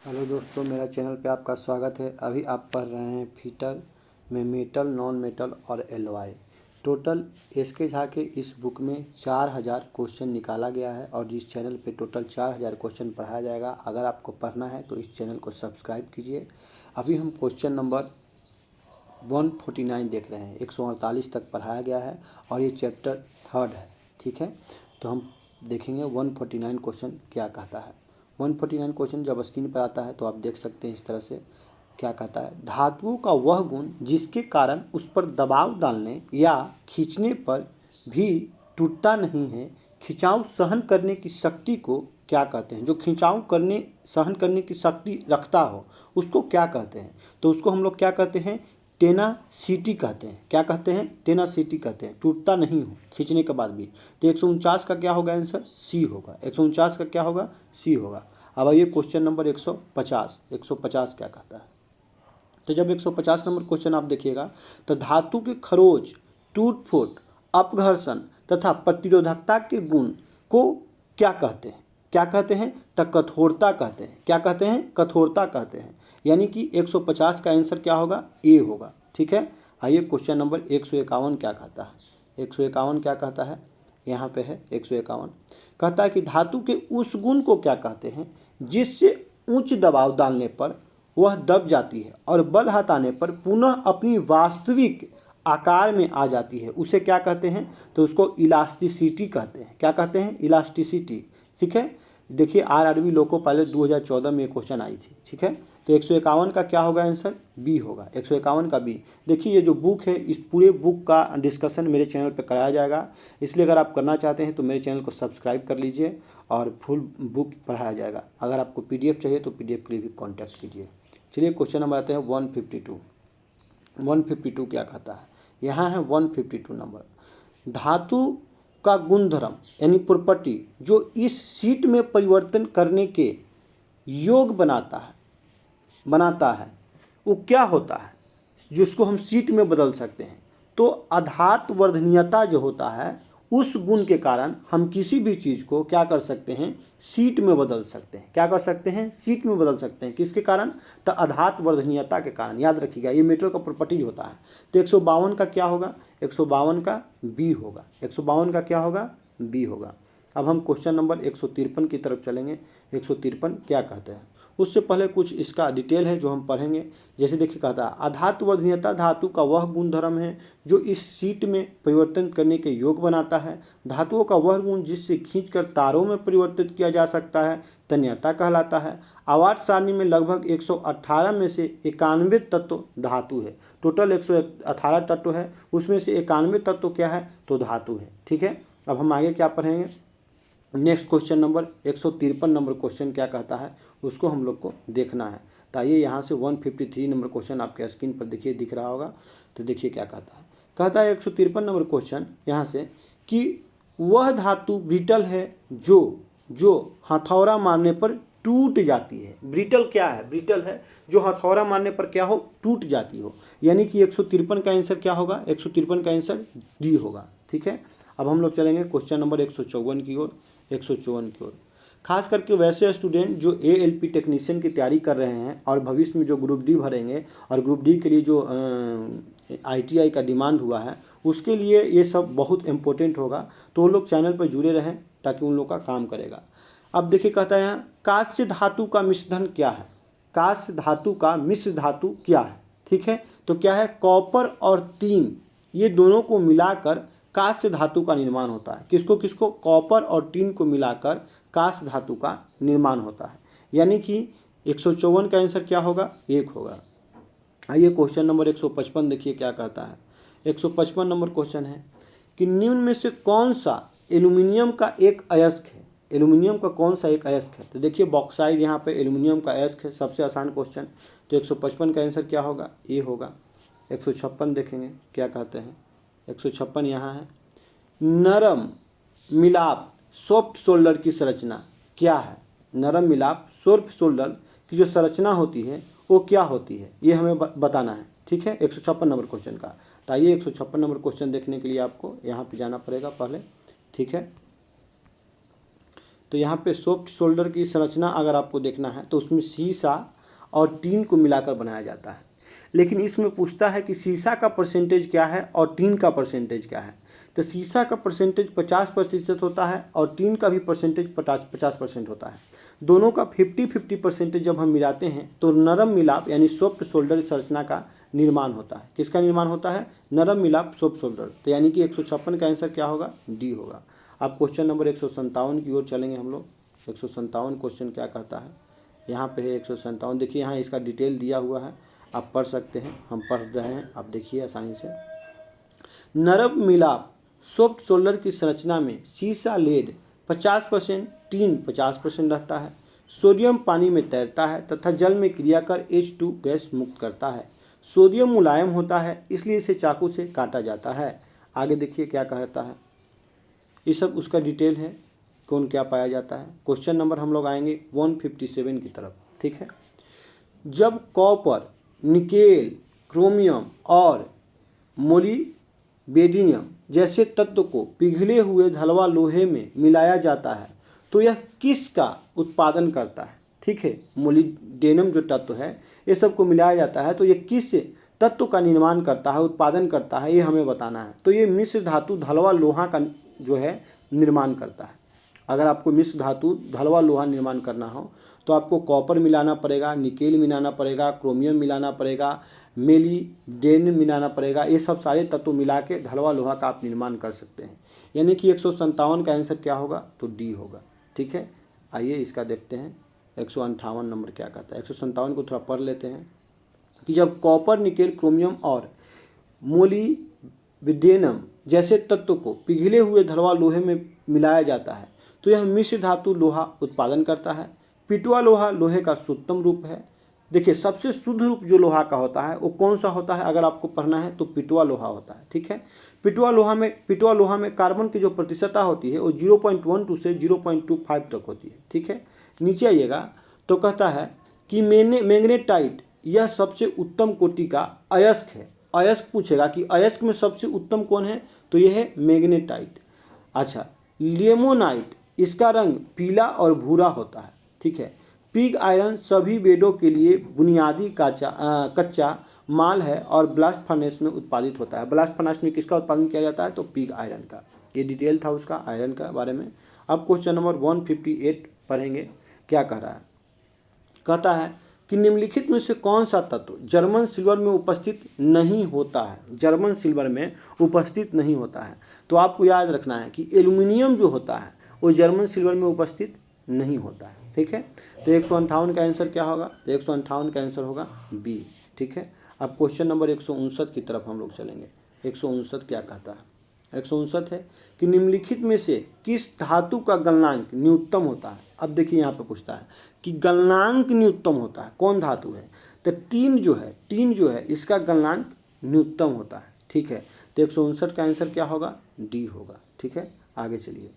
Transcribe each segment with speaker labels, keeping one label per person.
Speaker 1: Hello दोस्तों, मेरा channel पे आपका स्वागत है। अभी आप पढ़ रहे हैं फीटर में मेटल, नॉन मेटल और एलॉय। टोटल एसके झा के इस बुक में 4000 क्वेश्चन निकाला गया है और जिस चैनल पे टोटल 4000 क्वेश्चन पढ़ाया जाएगा। अगर आपको पढ़ना है तो इस चैनल को सब्सक्राइब कीजिए। अभी हम क्वेश्चन नंबर 149 देख रहे हैं। 148 तक पढ़ाया गया है और ये चैप्टर 3 है। ठीक है, तो हम देखेंगे 149 क्वेश्चन क्या कहता है। 149 क्वेश्चन जब स्क्रीन पर आता है तो आप देख सकते हैं इस तरह से। क्या कहता है? धातुओं का वह गुण जिसके कारण उस पर दबाव डालने या खींचने पर भी टूटता नहीं है, खिंचाव सहन करने की शक्ति को क्या कहते हैं? जो खिंचाव करने सहन करने की शक्ति रखता हो उसको क्या कहते हैं? तो उसको हम लोग क्या कहते हैं? टेनासिटी कहते हैं। क्या कहते हैं? टेनासिटी कहते हैं। टूटता नहीं हो खींचने के बाद भी। तो 149 का क्या होगा आंसर? सी होगा। 149 का क्या होगा? सी होगा। अब आइए क्वेश्चन नंबर 150। 150 क्या कहता है? तो जब 150 नंबर क्वेश्चन आप देखिएगा तो धातु के खरोच, टूट फूट, अपघर्षण तथा प्रतिरोधकता के गुण को क्या कहते हैं? क्या कहते हैं? तो कठोरता कहते हैं। क्या कहते हैं? कठोरता कहते हैं। यानी कि 150 का आंसर क्या होगा? ए होगा। ठीक है, आइए क्वेश्चन नंबर 151 क्या कहता है? 151 क्या कहता है? यहाँ पे है 151। कहता है कि धातु के उस गुण को क्या कहते हैं जिससे उच्च दबाव डालने पर वह दब जाती है और बल हटाने पर पुनः अपनी वास्तविक आकार में आ जाती है, उसे क्या कहते हैं? तो उसको इलास्टिसिटी कहते हैं। क्या कहते हैं? इलास्टिसिटी। ठीक है, देखिए आरआरबी लोको पायलट 2014 में क्वेश्चन आई थी। ठीक है, तो 151 का क्या होगा आंसर? बी होगा। 151 का बी। देखिए ये जो बुक है इस पूरे बुक का डिस्कशन मेरे चैनल पर कराया जाएगा, इसलिए अगर आप करना चाहते हैं तो मेरे चैनल को सब्सक्राइब कर लीजिए और फुल बुक पढ़ाया जाएगा। अगर आपको पीडीएफ चाहिए तो पीडीएफ के लिए भी कॉन्टैक्ट कीजिए। चलिए क्वेश्चन नंबर आते हैं 152। 152 क्या कहता है? यहाँ है 152 नंबर। धातु का गुणधर्म यानी प्रॉपर्टी जो इस शीट में परिवर्तन करने के योग बनाता है वो क्या होता है जिसको हम शीट में बदल सकते हैं? तो आघात वर्धनीयता जो होता है उस गुण के कारण हम किसी भी चीज़ को क्या कर सकते हैं? शीट में बदल सकते हैं। क्या कर सकते हैं? शीट में बदल सकते हैं। किसके कारण? तो आघात वर्धनीयता के कारण। याद रखिएगा ये मेटल का प्रॉपर्टी होता है। तो 152 का क्या होगा? 152 का बी होगा। 152 का क्या होगा? बी होगा। अब हम क्वेश्चन नंबर 153 की तरफ चलेंगे। 153 क्या कहते हैं? उससे पहले कुछ इसका डिटेल है जो हम पढ़ेंगे। जैसे देखिए कहता है आघात वर्धनीयता धातु का वह गुणधर्म है जो इस शीट में परिवर्तन करने के योग बनाता है। धातुओं का वह गुण जिससे खींचकर तारों में परिवर्तित किया जा सकता है तन्यता कहलाता है। आवर्त सारणी में लगभग 118 में से 91 तत्व धातु है। टोटल 118 तत्व है, उसमें से 91 तत्व क्या है? तो धातु है। ठीक है, अब हम आगे क्या पढ़ेंगे? Next question number 153 number question क्या कहता है उसको हम लोग को देखना है। तो आइए यहाँ से 153 नंबर क्वेश्चन आपके स्क्रीन पर देखिए दिख रहा होगा। तो देखिए क्या कहता है। कहता है 153 नंबर क्वेश्चन यहाँ से कि वह धातु ब्रिटल है जो हथौड़ा मारने पर टूट जाती है। ब्रिटल क्या है? ब्रिटल है जो हथौड़ा मारने पर क्या हो? टूट जाती हो। यानी कि 153 का आंसर क्या होगा? 153 का आंसर डी होगा। ठीक है, अब हम लोग चलेंगे क्वेश्चन नंबर 154 की ओर। 154 की ओर खास करके वैसे स्टूडेंट जो एएलपी टेक्नीशियन की तैयारी कर रहे हैं और भविष्य में जो ग्रुप डी भरेंगे और ग्रुप डी के लिए जो आईटीआई का डिमांड हुआ है उसके लिए ये सब बहुत इम्पोर्टेंट होगा। तो वो लोग चैनल पर जुड़े रहें ताकि उन लोग का काम करेगा। अब देखिए कहता है यहाँ कांस्य धातु का मिश्रण क्या है? कांस्य धातु का मिश्र धातु क्या है? ठीक है, तो क्या है? कॉपर और टीन ये दोनों को मिलाकर कांस्य धातु का निर्माण होता है। किसको किसको? कॉपर और टीन को मिलाकर कांस्य धातु का निर्माण होता है। यानी कि 154 का आंसर क्या होगा? 1 होगा। आइए क्वेश्चन नंबर 155 देखिए क्या कहता है। 155 नंबर क्वेश्चन है कि निम्न में से कौन सा एल्यूमिनियम का एक अयस्क है? एल्यूमिनियम का कौन सा एक अयस्क है? तो देखिए बॉक्साइड यहाँ पे एल्यूमिनियम का अयस्क है। सबसे आसान क्वेश्चन। तो 155 का आंसर क्या होगा? ए होगा। 156 देखेंगे क्या कहते हैं। 156 यहाँ है नरम मिलाप सॉफ्ट शोल्डर की संरचना क्या है? नरम मिलाप सॉफ्ट शोल्डर की जो संरचना होती है वो क्या होती है? ये हमें बताना है। ठीक है, 156 नंबर क्वेश्चन का। तो आइए 156 नंबर क्वेश्चन देखने के लिए आपको यहाँ पे जाना पड़ेगा पहले। ठीक है, तो यहाँ पे सॉफ्ट सोल्डर की संरचना अगर आपको देखना है तो उसमें सीसा और टीन को मिलाकर बनाया जाता है। लेकिन इसमें पूछता है कि सीसा का परसेंटेज क्या है और टीन का परसेंटेज क्या है। तो सीसा का परसेंटेज 50% होता है और टीन का भी परसेंटेज 50% होता है। दोनों का 50-50 परसेंटेज जब हम मिलाते हैं तो नरम मिलाप यानी सॉफ्ट सोल्डर संरचना का निर्माण होता है। किसका निर्माण होता है? नरम मिलाप सॉफ्ट सोल्डर। तो यानी कि 156 का आंसर क्या होगा? डी होगा। अब क्वेश्चन नंबर 157 की ओर चलेंगे हम लोग। 157 क्वेश्चन क्या कहता है? यहाँ पे है 157। देखिए यहाँ इसका डिटेल दिया हुआ है, आप पढ़ सकते हैं, हम पढ़ रहे हैं, आप देखिए आसानी से। नरम मिलाप सॉफ्ट सोल्डर की संरचना में सीसा लेड 50%, टीन 50% रहता है। सोडियम पानी में तैरता है तथा जल में क्रिया कर H2 गैस मुक्त करता है। सोडियम मुलायम होता है इसलिए इसे चाकू से काटा जाता है। आगे देखिए क्या कहता है, ये सब उसका डिटेल है, कौन क्या पाया जाता है। क्वेश्चन नंबर हम लोग आएंगे 157 की तरफ, ठीक है। जब कॉपर, निकेल, क्रोमियम और मोलिबेडियम जैसे तत्व को पिघले हुए ढलवा लोहे में मिलाया जाता है तो यह किसका उत्पादन करता है? ठीक है, मोलिब्डेनम जो तत्व है ये सब को मिलाया जाता है तो ये किस तत्व का निर्माण करता है, उत्पादन करता है, ये हमें बताना है। तो ये मिश्र धातु ढलवा लोहा का जो है निर्माण करता है। अगर आपको मिश्र धातु ढलवा लोहा निर्माण करना हो तो आपको कॉपर मिलाना पड़ेगा, निकेल मिलाना पड़ेगा, क्रोमियम मिलाना पड़ेगा, मेलिडेन मिलाना पड़ेगा। ये सब सारे तत्व मिला के ढलवा लोहा का आप निर्माण कर सकते हैं। यानी कि 157 का आंसर क्या होगा? तो डी होगा, ठीक है। आइए इसका देखते हैं 158 नंबर क्या कहता है। 157 को थोड़ा पढ़ लेते हैं कि जब कॉपर, निकेल, क्रोमियम और मोलिब्डेनम जैसे तत्व को पिघले हुए ढलवा लोहे में मिलाया जाता है तो यह मिश्र धातु लोहा उत्पादन करता है। पिटवा लोहा लोहे का शुद्धतम रूप है। देखिए सबसे शुद्ध रूप जो लोहा का होता है वो कौन सा होता है? अगर आपको पढ़ना है तो पिटवा लोहा होता है, ठीक है। पिटवा लोहा में कार्बन की जो प्रतिशतता होती है वो 0.12 से 0.25 तक होती है, ठीक है। नीचे आइएगा तो कहता है कि मैग्नेटाइट यह सबसे उत्तम कोटि का अयस्क है। अयस्क पूछेगा कि अयस्क में सबसे उत्तम कौन है? तो यह है मैग्नेटाइट। अच्छा, लिमोनाइट इसका रंग पीला और भूरा होता है, ठीक है। पिग आयरन सभी बेडों के लिए बुनियादी कच्चा माल है और ब्लास्ट फर्नेस में उत्पादित होता है। ब्लास्ट फर्नेस में किसका उत्पादन किया जाता है? तो पिग आयरन का। ये डिटेल था उसका आयरन का बारे में। अब क्वेश्चन नंबर 158 पढ़ेंगे, क्या कह रहा है? कहता है कि निम्नलिखित में से कौन सा तत्व जर्मन सिल्वर में उपस्थित नहीं होता है? जर्मन सिल्वर में उपस्थित नहीं होता है। तो आपको याद रखना है कि एल्युमिनियम जो होता है वो जर्मन सिल्वर में उपस्थित नहीं होता है, ठीक है। तो 158 का आंसर क्या होगा? तो 158 का आंसर होगा बी, ठीक है। अब क्वेश्चन नंबर 159 की तरफ हम लोग चलेंगे। 159 क्या कहता है? 159 है कि निम्नलिखित में से किस धातु का गलनांक न्यूनतम होता है? अब देखिए यहाँ पे पूछता है कि गलनांक न्यूनतम होता है, कौन धातु है? तो टीन जो है इसका गलनांक न्यूनतम होता है, ठीक है। तो 159 का आंसर क्या होगा? डी होगा, ठीक है। आगे चलिए,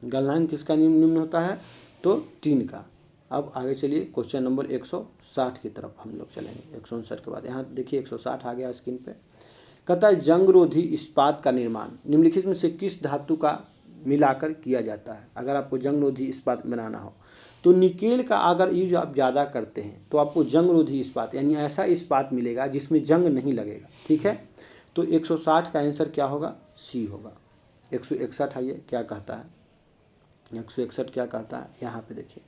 Speaker 1: गलनांक किसका निम्न होता है? तो टीन का। अब आगे चलिए क्वेश्चन नंबर 160 की तरफ हम लोग चलेंगे। 159 के बाद यहाँ देखिए 160 आ गया स्क्रीन पे। कहता है जंगरोधी इस्पात का निर्माण निम्नलिखित में से किस धातु का मिलाकर किया जाता है? अगर आपको जंगरोधी इस्पात बनाना हो तो निकेल का अगर यूज आप ज़्यादा करते हैं तो आपको जंगरोधी इस्पात यानी ऐसा इस्पात मिलेगा जिसमें जंग नहीं लगेगा, ठीक है। तो 160 का आंसर क्या होगा? सी होगा। 161 आइए क्या कहता है? 161 क्या कहता है? यहाँ पे देखिए,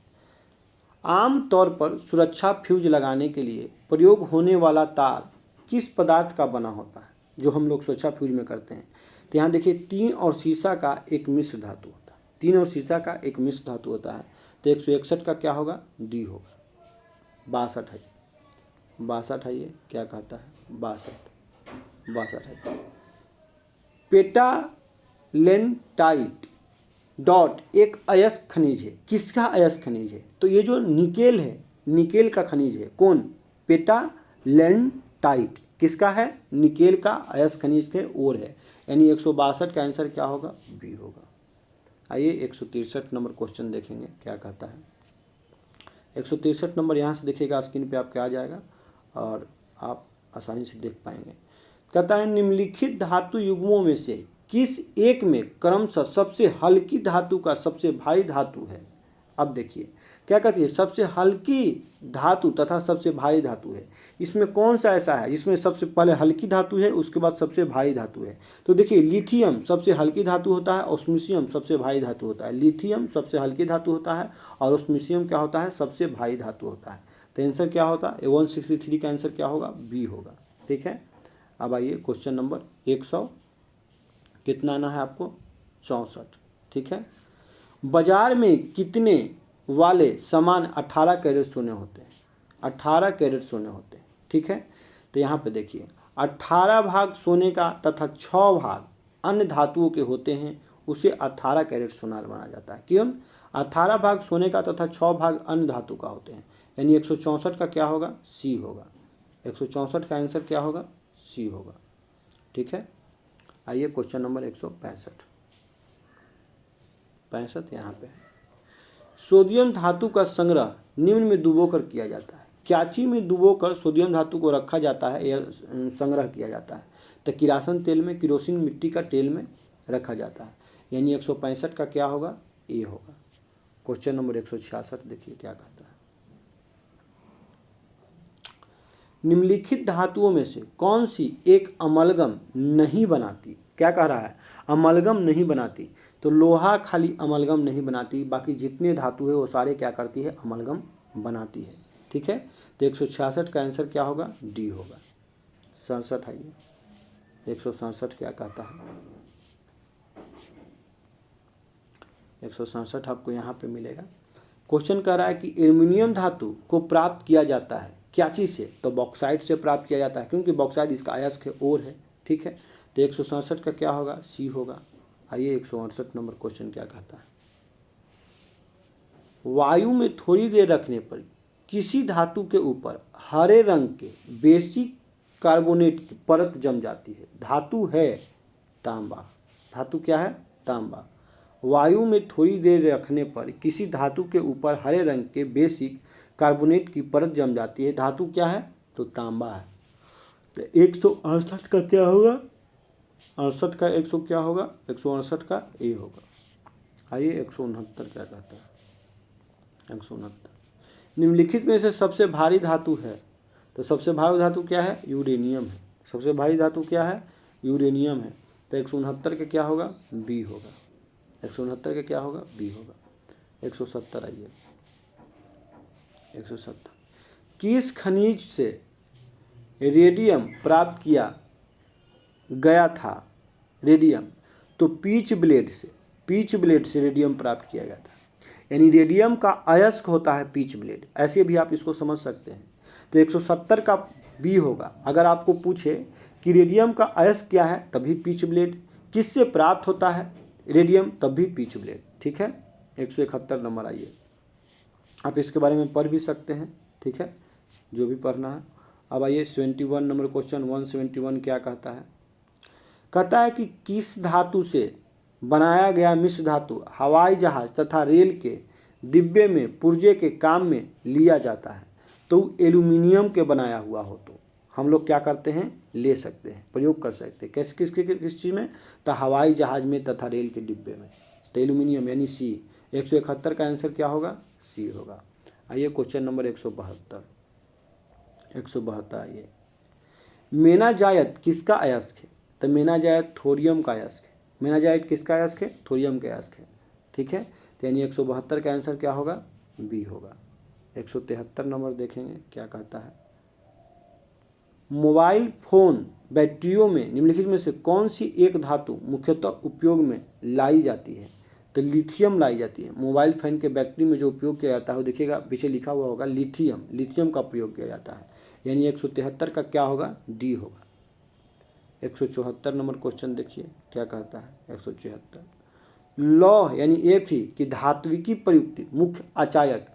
Speaker 1: आम तौर पर सुरक्षा फ्यूज लगाने के लिए प्रयोग होने वाला तार किस पदार्थ का बना होता है जो हम लोग सुरक्षा फ्यूज में करते हैं? तो यहाँ देखिए टीन और सीसा का एक मिश्र धातु होता है। टीन और सीसा का एक मिश्र धातु होता है। तो 161 का क्या होगा? डी होगा। 62 है, 62 है, ये क्या कहता है? 62 है। पेटालेंटाइट डॉट एक अयस्क खनिज है। किसका अयस्क खनिज है? तो ये जो निकेल है, निकेल का खनिज है। कौन? पेटालेंटाइट किसका है? निकेल का अयस्क खनिज के ओर है। यानी 162 का आंसर क्या होगा? बी होगा। आइए 163 नंबर क्वेश्चन देखेंगे, क्या कहता है? 163 नंबर यहाँ से देखिएगा, स्क्रीन पे आपके आ जाएगा और आप आसानी से देख पाएंगे। कहता है निम्नलिखित धातु युग्मों में से किस एक में क्रमशः सबसे हल्की धातु का सबसे भारी धातु है। अब देखिए क्या कहती है, सबसे हल्की धातु तथा सबसे भारी धातु है। इसमें कौन सा ऐसा है जिसमें सबसे पहले हल्की धातु है उसके बाद सबसे भारी धातु है। तो देखिए लिथियम सबसे हल्की धातु होता है, ऑस्मिशियम सबसे भारी धातु होता है। लिथियम सबसे हल्की धातु होता है और ऑस्मिशियम क्या होता है, सबसे भारी धातु होता है। तो आंसर क्या होता है, 163 का आंसर क्या होगा, बी होगा। ठीक है, अब आइए क्वेश्चन नंबर 100 कितना आना है आपको, 64। ठीक है, बाजार में कितने वाले सामान 18 कैरेट सोने होते हैं, 18 कैरेट सोने होते हैं। ठीक है, तो यहाँ पे देखिए 18 भाग सोने का तथा 6 भाग अन्य धातुओं के होते हैं, उसे 18 कैरेट सोना माना जाता है। क्यों, 18 भाग सोने का तथा 6 भाग अन्य धातु का होते हैं, यानी 164 का क्या होगा, सी होगा। 164 का आंसर क्या होगा, सी होगा। ठीक है, आइए क्वेश्चन नंबर 165 यहाँ पे है। सोडियम धातु का संग्रह निम्न में डुबोकर किया जाता है। क्याची में डुबोकर सोडियम धातु को रखा जाता है या संग्रह किया जाता है। तो किरासन तेल में, किरोसिन मिट्टी का तेल में रखा जाता है, यानी 165 का क्या होगा, ए होगा। क्वेश्चन नंबर 166 देखिए क्या कहता है। निम्नलिखित धातुओं में से कौन सी एक अमलगम नहीं बनाती। क्या कह रहा है, अमलगम नहीं बनाती। तो लोहा खाली अमलगम नहीं बनाती, बाकी जितने धातु है वो सारे क्या करती है, अमलगम बनाती है। ठीक है, तो 166 का आंसर क्या होगा, डी होगा। 67 आइए 167 क्या कहता है। 167 आपको यहाँ पे मिलेगा। क्वेश्चन कह रहा है कि एल्युमिनियम धातु को प्राप्त किया जाता है क्या चीज़ से, तो बॉक्साइट से प्राप्त किया जाता है, क्योंकि बॉक्साइट इसका अयस्क ओर है। ठीक है, तो 167 का क्या होगा, सी होगा। आइए 168 नंबर क्वेश्चन क्या कहता है। वायु में थोड़ी देर रखने पर किसी धातु के ऊपर हरे रंग के बेसिक कार्बोनेट की परत जम जाती है। धातु है तांबा, धातु क्या है, तांबा। वायु में थोड़ी देर रखने पर किसी धातु के ऊपर हरे रंग के बेसिक कार्बोनेट की परत जम जाती है। धातु क्या है, तो तांबा है। तो 168 का क्या होगा, 68 का 100 क्या होगा, 168 का ए होगा। आइए 169 क्या कहता है। 169 निम्नलिखित में से सबसे भारी धातु है। तो सबसे भारी धातु क्या है, यूरेनियम है। सबसे भारी धातु क्या है, यूरेनियम है। तो 169 का क्या होगा, बी होगा। 169 का क्या होगा, बी होगा। 170 आइए 170 किस खनिज से रेडियम प्राप्त किया गया था। रेडियम, तो पीच ब्लेड से रेडियम प्राप्त किया गया था, यानी रेडियम का अयस्क होता है पीच ब्लेड। ऐसे भी आप इसको समझ सकते हैं। तो 170 का बी होगा। अगर आपको पूछे कि रेडियम का अयस्क क्या है, तभी पीच ब्लेड। किससे प्राप्त होता है रेडियम, तब भी पीच ब्लेड। ठीक है, 171 नंबर आइए। आप इसके बारे में पढ़ भी सकते हैं। ठीक है, जो भी पढ़ना है। अब आइए 71 नंबर क्वेश्चन 171 क्या कहता है। कहता है कि किस धातु से बनाया गया मिश्र धातु हवाई जहाज तथा रेल के डिब्बे में पुर्जे के काम में लिया जाता है। तो एल्यूमिनियम के बनाया हुआ हो तो हम लोग क्या करते हैं, ले सकते हैं, प्रयोग कर सकते हैं। कैसे, किस चीज़ में, तो हवाई जहाज में तथा रेल के डिब्बे में। तो एल्यूमिनियम यानी सी। 171 का आंसर क्या होगा, सी होगा। आइए क्वेश्चन नंबर 172 आइए। मेनाजायत किसका अयस्क है। तो मेनाजायत थोरियम का अयस्क है। मेनाजायत किसका अयस्क है, थोरियम का अयस्क है। ठीक है, तो यानी 172 का आंसर क्या होगा, बी होगा। 173 नंबर देखेंगे क्या कहता है। मोबाइल फोन बैटरियों में निम्नलिखित में से कौन सी एक धातु मुख्यतः उपयोग में लाई जाती है। तो लिथियम लाई जाती है। मोबाइल फोन के बैटरी में जो उपयोग किया जाता है वो देखिएगा पीछे लिखा हुआ होगा लिथियम का प्रयोग किया जाता है, यानी 173 का क्या होगा, डी होगा। 174 नंबर क्वेश्चन देखिए क्या कहता है। 174 लौह यानी एफी की धात्विकी प्रयुक्ति मुख्य अपचायक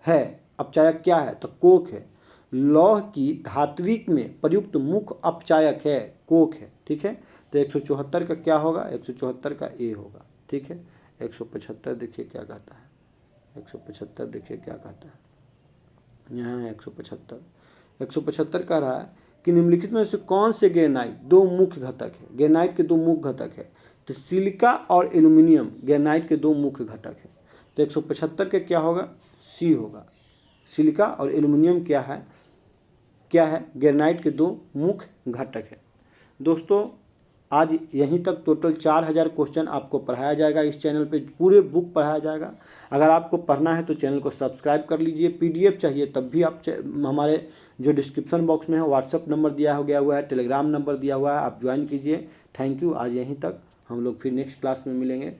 Speaker 1: है। अपचायक क्या है, तो कोक है। लौह की धात्विक में प्रयुक्त मुख्य अपचायक है, कोक है। ठीक है, तो 174 का क्या होगा, 174 का ए होगा। ठीक है, 175 देखिए क्या कहता है। 175 देखिए क्या कहता है, यहाँ है 175 कह रहा है कि निम्नलिखित में से कौन से ग्रेनाइट दो मुख्य घटक है। ग्रेनाइट के दो मुख्य घटक है, तो सिलिका और एल्यूमिनियम ग्रेनाइट के दो मुख्य घटक है। तो 175 के क्या होगा, सी होगा। सिलिका और एल्यूमिनियम क्या है, ग्रेनाइट के दो मुख्य घटक है। दोस्तों आज यहीं तक टोटल 4000 क्वेश्चन आपको पढ़ाया जाएगा। इस चैनल पे पूरे बुक पढ़ाया जाएगा। अगर आपको पढ़ना है तो चैनल को सब्सक्राइब कर लीजिए। पीडीएफ चाहिए तब भी आप हमारे जो डिस्क्रिप्शन बॉक्स में है व्हाट्सअप नंबर दिया गया हुआ है, टेलीग्राम नंबर दिया हुआ है, आप ज्वाइन कीजिए। Thank you. आज यहीं तक, हम लोग फिर नेक्स्ट क्लास में मिलेंगे।